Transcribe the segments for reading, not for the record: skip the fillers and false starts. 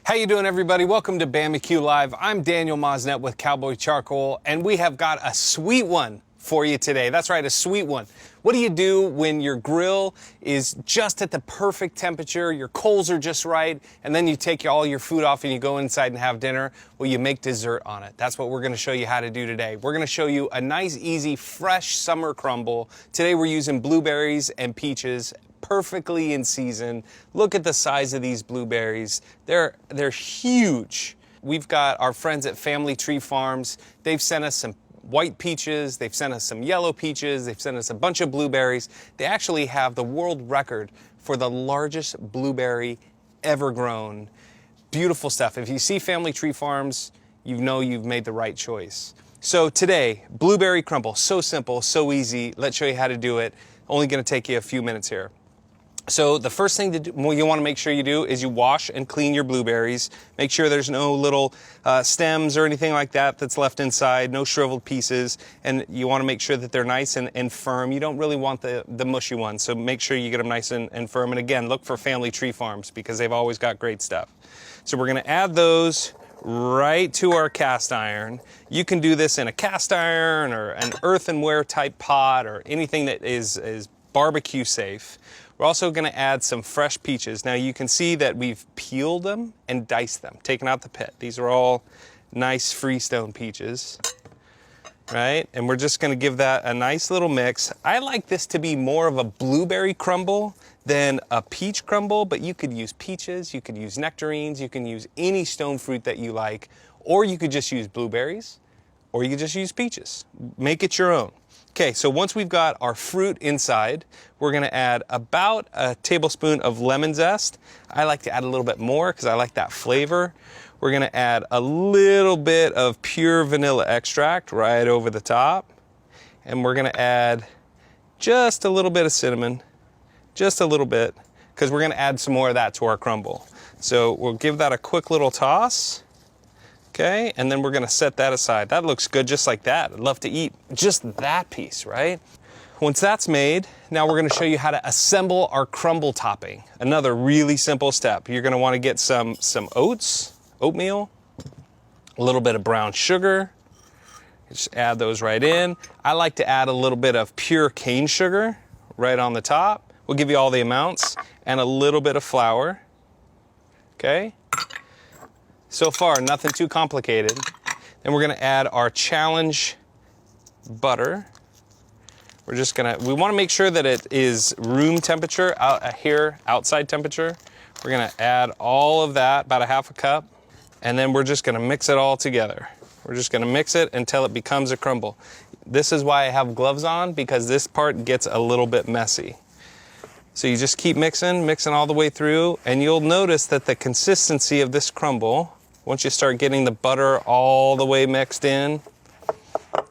How you doing, everybody? Welcome to BBQ Live. I'm Daniel Mosnet with Cowboy Charcoal, and we have got a sweet one for you today. That's right, a sweet one. What do you do when your grill is just at the perfect temperature, your coals are just right, and then you take all your food off and you go inside and have dinner? Well, you make dessert on it. That's what we're going to show you how to do today. We're going to show you a nice, easy, fresh summer crumble. Today we're using blueberries and peaches, perfectly in season. Look at the size of these blueberries. They're huge. We've got our friends at Family Tree Farms. They've sent us some white peaches, they've sent us some yellow peaches, they've sent us a bunch of blueberries. They actually have the world record for the largest blueberry ever grown. Beautiful stuff. If you see Family Tree Farms, you know you've made the right choice. So today, blueberry crumble, so simple, so easy. Let's show you how to do it. Only gonna take you a few minutes here. So the first thing you want to make sure you do is you wash and clean your blueberries. Make sure there's no little stems or anything like that that's left inside, no shriveled pieces, and you want to make sure that they're nice and firm. You don't really want the mushy ones, so make sure you get them nice and firm. And again, look for Family Tree Farms because they've always got great stuff. So we're going to add those right to our cast iron. You can do this in a cast iron or an earthenware type pot or anything that is barbecue safe. We're also going to add some fresh peaches. Now you can see that we've peeled them and diced them, taken out the pit. These are all nice freestone peaches, right? And we're just going to give that a nice little mix. I like this to be more of a blueberry crumble than a peach crumble, but you could use peaches, you could use nectarines, you can use any stone fruit that you like, or you could just use blueberries, or you could just use peaches. Make it your own. Okay, so once we've got our fruit inside, we're gonna add about a tablespoon of lemon zest. I like to add a little bit more because I like that flavor. We're gonna add a little bit of pure vanilla extract right over the top. And we're gonna add just a little bit of cinnamon, just a little bit, because we're gonna add some more of that to our crumble. So we'll give that a quick little toss. Okay, and then we're gonna set that aside. That looks good just like that. I'd love to eat just that piece, right? Once that's made, now we're gonna show you how to assemble our crumble topping. Another really simple step. You're gonna wanna get some oatmeal, a little bit of brown sugar. Just add those right in. I like to add a little bit of pure cane sugar right on the top. We'll give you all the amounts, and a little bit of flour, okay? So far, nothing too complicated. Then we're gonna add our challenge butter. We wanna make sure that it is room temperature, outside temperature. We're gonna add all of that, about a half a cup, and then we're just gonna mix it all together. We're just gonna mix it until it becomes a crumble. This is why I have gloves on, because this part gets a little bit messy. So you just keep mixing all the way through, and you'll notice that the consistency of this crumble, once you start getting the butter all the way mixed in,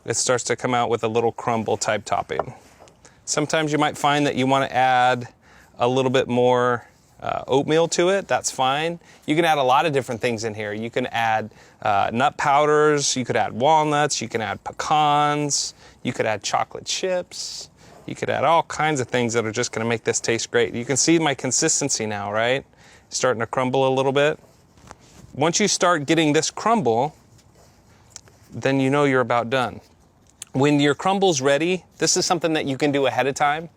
it starts to come out with a little crumble type topping. Sometimes you might find that you want to add a little bit more oatmeal to it. That's fine. You can add a lot of different things in here. You can add nut powders, you could add walnuts, you can add pecans, you could add chocolate chips, you could add all kinds of things that are just going to make this taste great. You can see my consistency now, right? Starting to crumble a little bit. Once you start getting this crumble, then you know you're about done. When your crumble's ready, this is something that you can do ahead of time.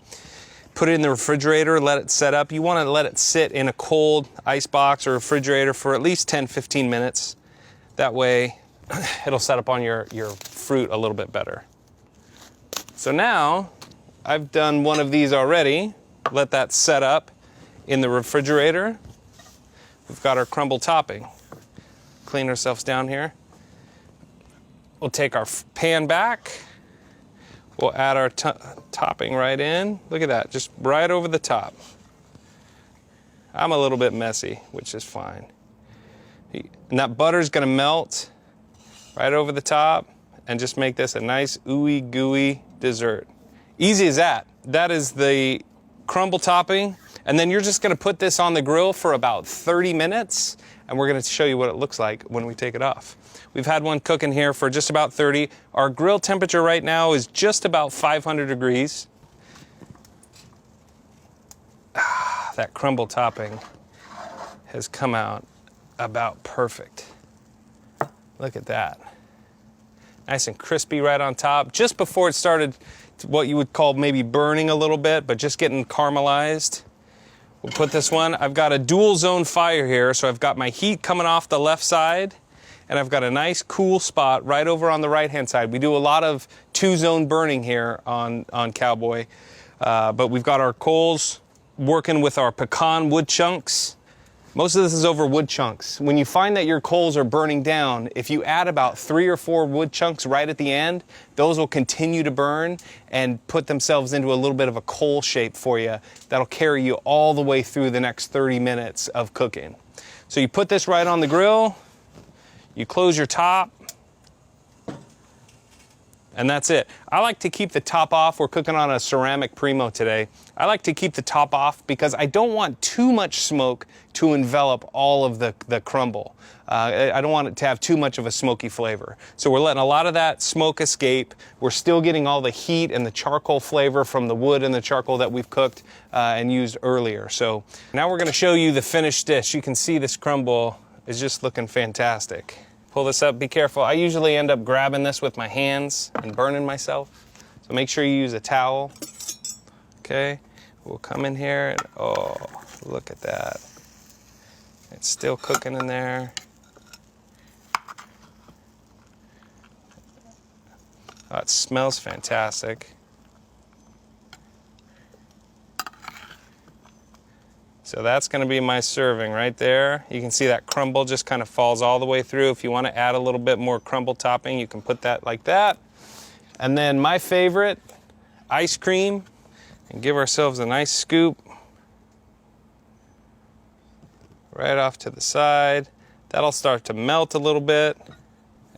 Put it in the refrigerator, let it set up. You want to let it sit in a cold ice box or refrigerator for at least 10-15 minutes. That way, it'll set up on your fruit a little bit better. So now, I've done one of these already. Let that set up in the refrigerator. We've got our crumble topping. Clean ourselves down here. We'll take our pan back. We'll add our topping right in. Look at that, just right over the top. I'm a little bit messy, which is fine. And that butter's gonna melt right over the top and just make this a nice ooey gooey dessert. Easy as that. That is the crumble topping. And then you're just gonna put this on the grill for about 30 minutes, and we're gonna show you what it looks like when we take it off. We've had one cooking here for just about 30. Our grill temperature right now is just about 500 degrees. That crumble topping has come out about perfect. Look at that. Nice and crispy right on top. Just before it started what you would call maybe burning a little bit, but just getting caramelized. We'll put this one. I've got a dual zone fire here, so I've got my heat coming off the left side, and I've got a nice cool spot right over on the right-hand side. We do a lot of two-zone burning here on Cowboy, but we've got our coals working with our pecan wood chunks. Most of this is over wood chunks. When you find that your coals are burning down, if you add about 3 or 4 wood chunks right at the end, those will continue to burn and put themselves into a little bit of a coal shape for you that'll carry you all the way through the next 30 minutes of cooking. So you put this right on the grill, you close your top, and that's it. I like to keep the top off. We're cooking on a ceramic Primo today. I like to keep the top off because I don't want too much smoke to envelop all of the crumble. I don't want it to have too much of a smoky flavor. So we're letting a lot of that smoke escape. We're still getting all the heat and the charcoal flavor from the wood and the charcoal that we've cooked and used earlier. So now we're gonna show you the finished dish. You can see this crumble is just looking fantastic. Pull this up, be careful. I usually end up grabbing this with my hands and burning myself. So make sure you use a towel. Okay, we'll come in here and oh, look at that. It's still cooking in there. Oh, it smells fantastic. So that's going to be my serving right there. You can see that crumble just kind of falls all the way through. If you want to add a little bit more crumble topping, you can put that like that. And then my favorite, ice cream, and give ourselves a nice scoop right off to the side. That'll start to melt a little bit.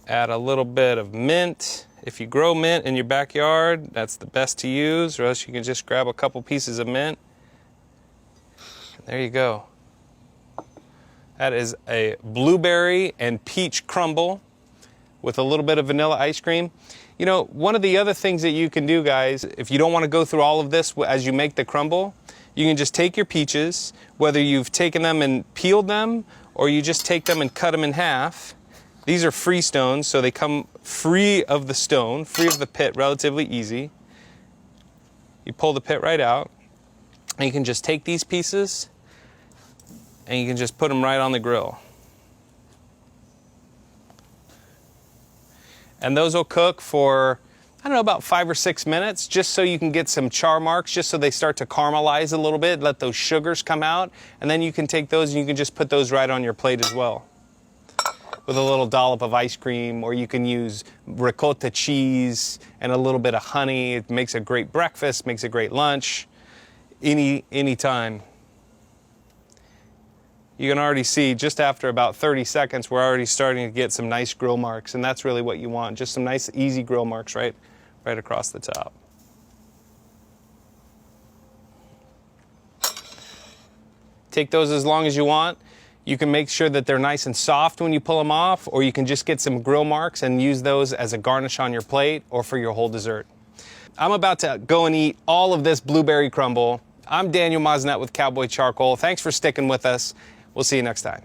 Add a little bit of mint. If you grow mint in your backyard, that's the best to use, or else you can just grab a couple pieces of mint. There you go. That is a blueberry and peach crumble with a little bit of vanilla ice cream. You know, one of the other things that you can do, guys, if you don't want to go through all of this as you make the crumble, you can just take your peaches, whether you've taken them and peeled them or you just take them and cut them in half. These are free stones, so they come free of the stone, free of the pit, relatively easy. You pull the pit right out, and you can just take these pieces and you can just put them right on the grill. And those will cook for, I don't know, about 5 or 6 minutes, just so you can get some char marks, just so they start to caramelize a little bit, let those sugars come out, and then you can take those and you can just put those right on your plate as well. With a little dollop of ice cream, or you can use ricotta cheese and a little bit of honey. It makes a great breakfast, makes a great lunch, any time. You can already see just after about 30 seconds, we're already starting to get some nice grill marks, and that's really what you want, just some nice easy grill marks right across the top. Take those as long as you want. You can make sure that they're nice and soft when you pull them off, or you can just get some grill marks and use those as a garnish on your plate or for your whole dessert. I'm about to go and eat all of this blueberry crumble. I'm Daniel Mosnet with Cowboy Charcoal. Thanks for sticking with us. We'll see you next time.